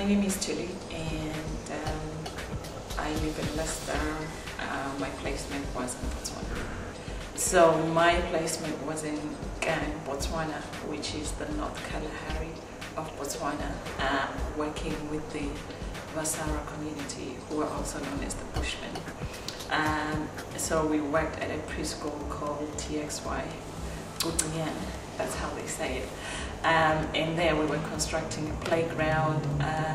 name is Thuli, and I live in Leicester. My placement was in Botswana. So my placement was in Botswana, which is the North Kalahari of Botswana, working with the Vasara community, who are also known as the Bushmen. So we worked at a preschool called TXY, that's how they say it. And there we were constructing a playground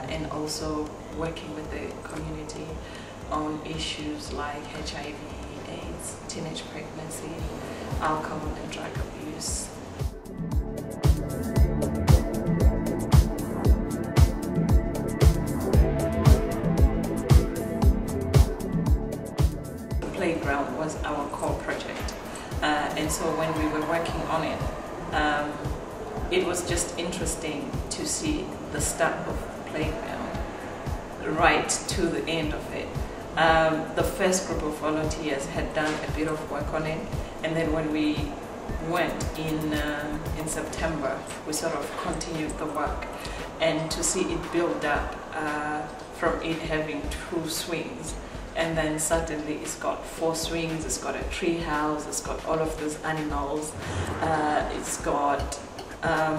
and also working with the community on issues like HIV, AIDS, teenage pregnancy, alcohol and drug abuse. The playground was our core project, and so when we were working on it, it was just interesting to see the start of the playground right to the end of it. The first group of volunteers had done a bit of work on it, and then when we went in September, we sort of continued the work, and to see it build up from it having 2 swings, and then suddenly it's got 4 swings, it's got a tree house, it's got all of those animals, it's got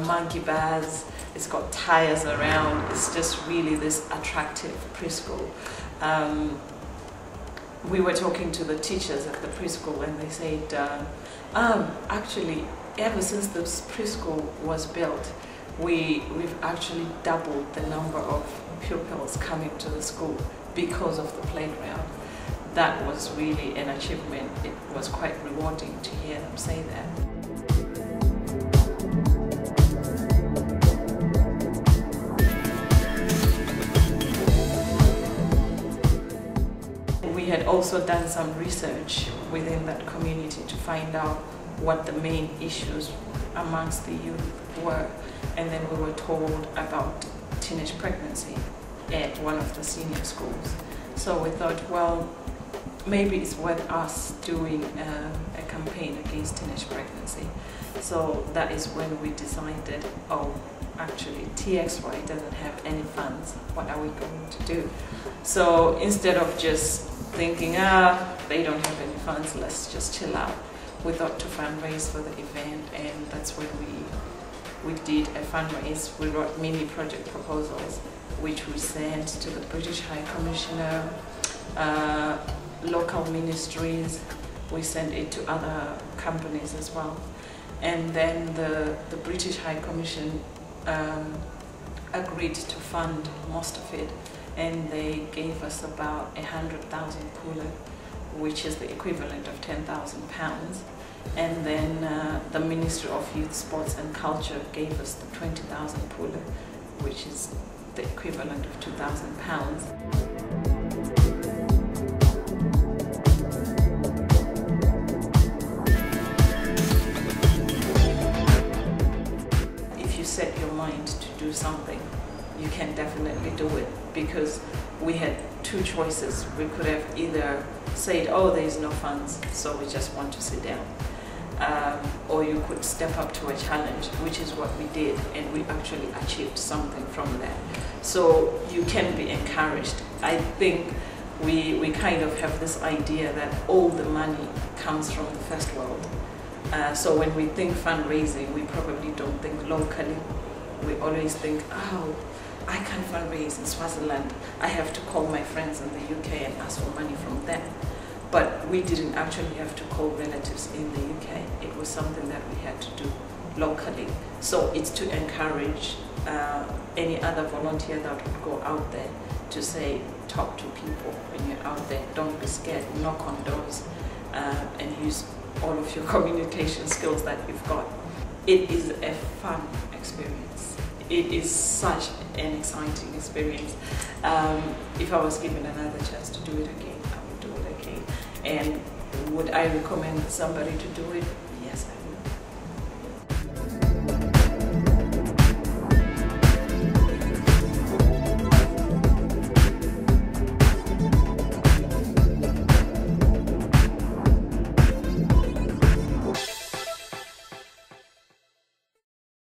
monkey bars, it's got tires around. It's just really this attractive preschool. We were talking to the teachers at the preschool, and they said, actually, ever since this preschool was built, we've actually doubled the number of pupils coming to the school because of the playground. That was really an achievement. It was quite rewarding to hear them say that. We had also done some research within that community to find out what the main issues amongst the youth were, and then we were told about teenage pregnancy at one of the senior schools. So we thought, well, maybe it's worth us doing a campaign against teenage pregnancy. So that is when we decided, oh, actually TXY doesn't have any funds, what are we going to do? So instead of just thinking, they don't have any funds, let's just chill out, we thought to fundraise for the event, and that's when we did a fundraise. We wrote mini project proposals, which we sent to the British High Commissioner, local ministries. We sent it to other companies as well. And then the British High Commission agreed to fund most of it, and they gave us about 100,000 pula, which is the equivalent of £10,000. And then the Ministry of Youth, Sports and Culture gave us the 20,000 pula, which is the equivalent of £2,000. Set your mind to do something, you can definitely do it, because we had 2 choices. We could have either said, oh, there is no funds, so we just want to sit down, or you could step up to a challenge, which is what we did, and we actually achieved something from that. So you can be encouraged. I think we kind of have this idea that all the money comes from the first world. So when we think fundraising, we probably don't think locally. We always think, oh, I can't fundraise in Swaziland. I have to call my friends in the UK and ask for money from them. But we didn't actually have to call relatives in the UK. It was something that we had to do locally. So it's to encourage any other volunteer that would go out there to say, talk to people when you're out there. Don't be scared, knock on doors, and use all of your communication skills that you've got. It is a fun experience. It is such an exciting experience. If I was given another chance to do it again, I would do it again. And would I recommend somebody to do it?